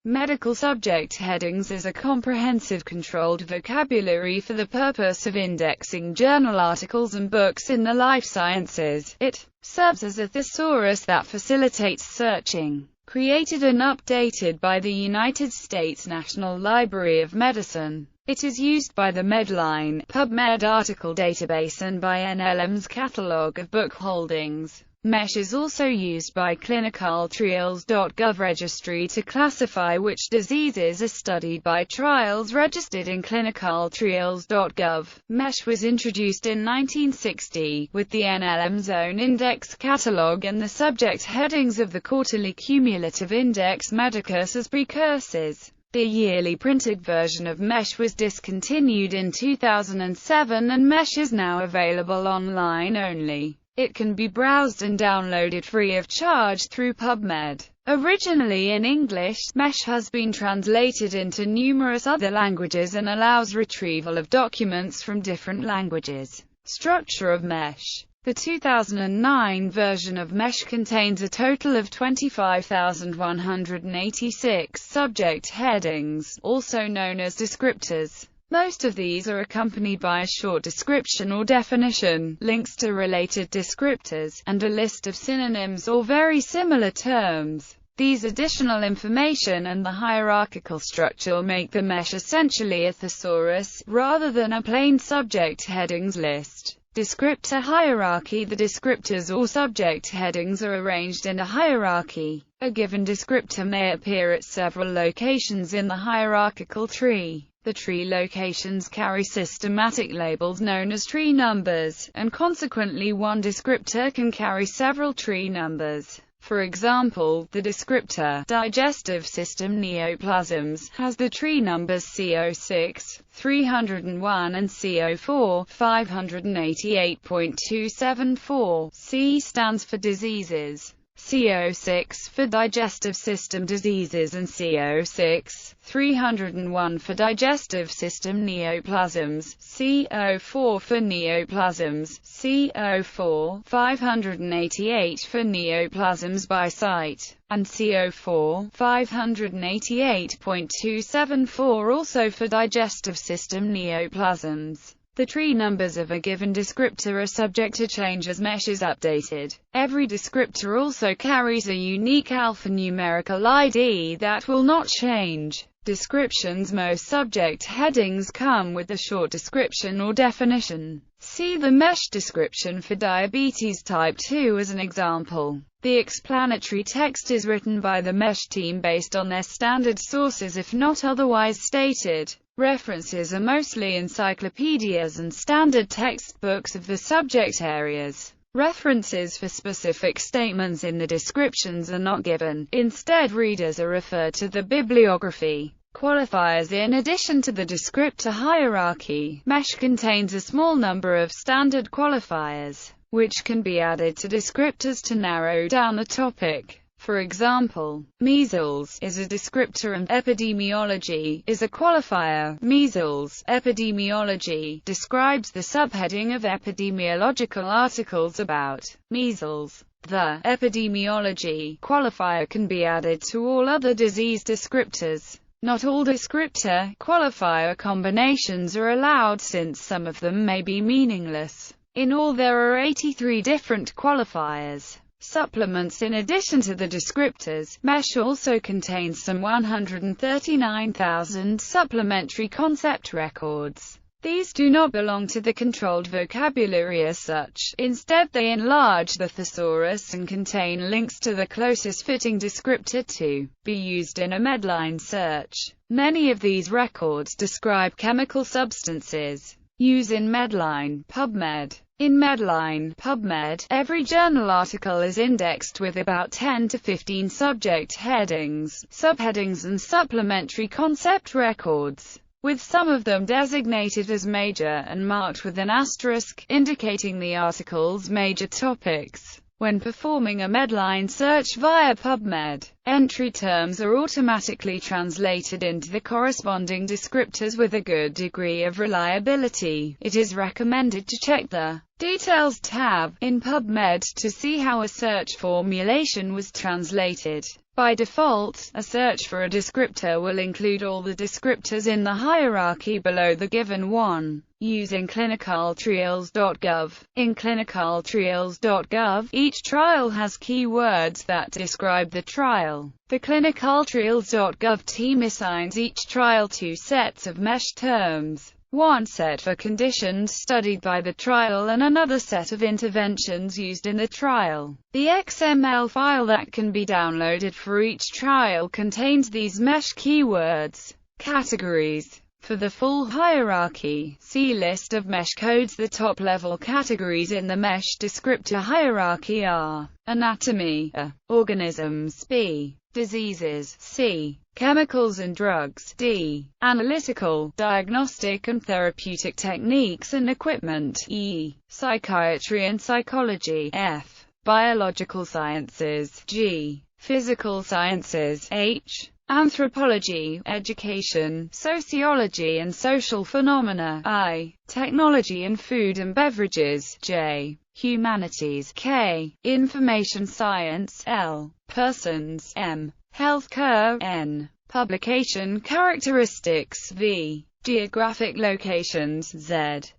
Medical subject headings is a comprehensive controlled vocabulary for the purpose of indexing journal articles and books in the life sciences. It serves as a thesaurus that facilitates searching. Created and updated by the United States National Library of Medicine. It is used by the MEDLINE, PubMed article database and by NLM's catalog of book holdings. MESH is also used by ClinicalTrials.gov registry to classify which diseases are studied by trials registered in ClinicalTrials.gov. MESH was introduced in 1960, with the NLM's own index catalog and the subject headings of the quarterly cumulative index Medicus as precursors. The yearly printed version of MESH was discontinued in 2007 and MESH is now available online only. It can be browsed and downloaded free of charge through PubMed. Originally in English, MESH has been translated into numerous other languages and allows retrieval of documents from different languages. Structure of MESH. The 2009 version of MESH contains a total of 25,186 subject headings, also known as descriptors. Most of these are accompanied by a short description or definition, links to related descriptors, and a list of synonyms or very similar terms. These additional information and the hierarchical structure make the MESH essentially a thesaurus, rather than a plain subject headings list. Descriptor hierarchy. The descriptors or subject headings are arranged in a hierarchy. A given descriptor may appear at several locations in the hierarchical tree. The tree locations carry systematic labels known as tree numbers, and consequently one descriptor can carry several tree numbers. For example, the descriptor digestive system neoplasms has the tree numbers CO6, 301 and CO4, 588.274. C stands for diseases. CO6 for digestive system diseases and CO6, 301 for digestive system neoplasms, CO4 for neoplasms, CO4, 588 for neoplasms by site, and CO4, 588.274 also for digestive system neoplasms. The tree numbers of a given descriptor are subject to change as MESH is updated. Every descriptor also carries a unique alphanumerical ID that will not change. Descriptions. Most subject headings come with a short description or definition. See the MESH description for diabetes type 2 as an example. The explanatory text is written by the MESH team based on their standard sources if not otherwise stated. References are mostly encyclopedias and standard textbooks of the subject areas. References for specific statements in the descriptions are not given. Instead, readers are referred to the bibliography. Qualifiers. In addition to the descriptor hierarchy, MESH contains a small number of standard qualifiers, which can be added to descriptors to narrow down the topic. For example, measles is a descriptor and epidemiology is a qualifier. Measles epidemiology describes the subheading of epidemiological articles about measles. The epidemiology qualifier can be added to all other disease descriptors. Not all descriptor qualifier combinations are allowed since some of them may be meaningless. In all there are 83 different qualifiers. Supplements. In addition to the descriptors, MESH also contains some 139,000 supplementary concept records. These do not belong to the controlled vocabulary as such. Instead, they enlarge the thesaurus and contain links to the closest fitting descriptor to be used in a MEDLINE search. Many of these records describe chemical substances. Use in MEDLINE, PubMed. In MEDLINE, PubMed, every journal article is indexed with about 10 to 15 subject headings, subheadings and supplementary concept records, with some of them designated as major and marked with an asterisk, indicating the article's major topics. When performing a MEDLINE search via PubMed, Entry terms are automatically translated into the corresponding descriptors with a good degree of reliability. It is recommended to check the Details tab in PubMed to see how a search formulation was translated. By default, a search for a descriptor will include all the descriptors in the hierarchy below the given one. Using clinicaltrials.gov. In clinicaltrials.gov, each trial has keywords that describe the trial. The clinicaltrials.gov team assigns each trial two sets of mesh terms. One set for conditions studied by the trial and another set of interventions used in the trial. The XML file that can be downloaded for each trial contains these mesh keywords. Categories. For the full hierarchy, see list of mesh codes. The top-level categories in the mesh descriptor hierarchy are anatomy, A, organisms, B, diseases, C, chemicals and drugs, D, analytical, diagnostic and therapeutic techniques and equipment, E, psychiatry and psychology, F, biological sciences, G, physical sciences, H, anthropology, education, sociology and social phenomena, I, technology and food and beverages, J, humanities, K, information science, L, persons, M, healthcare, N, publication characteristics, V, geographic locations, Z,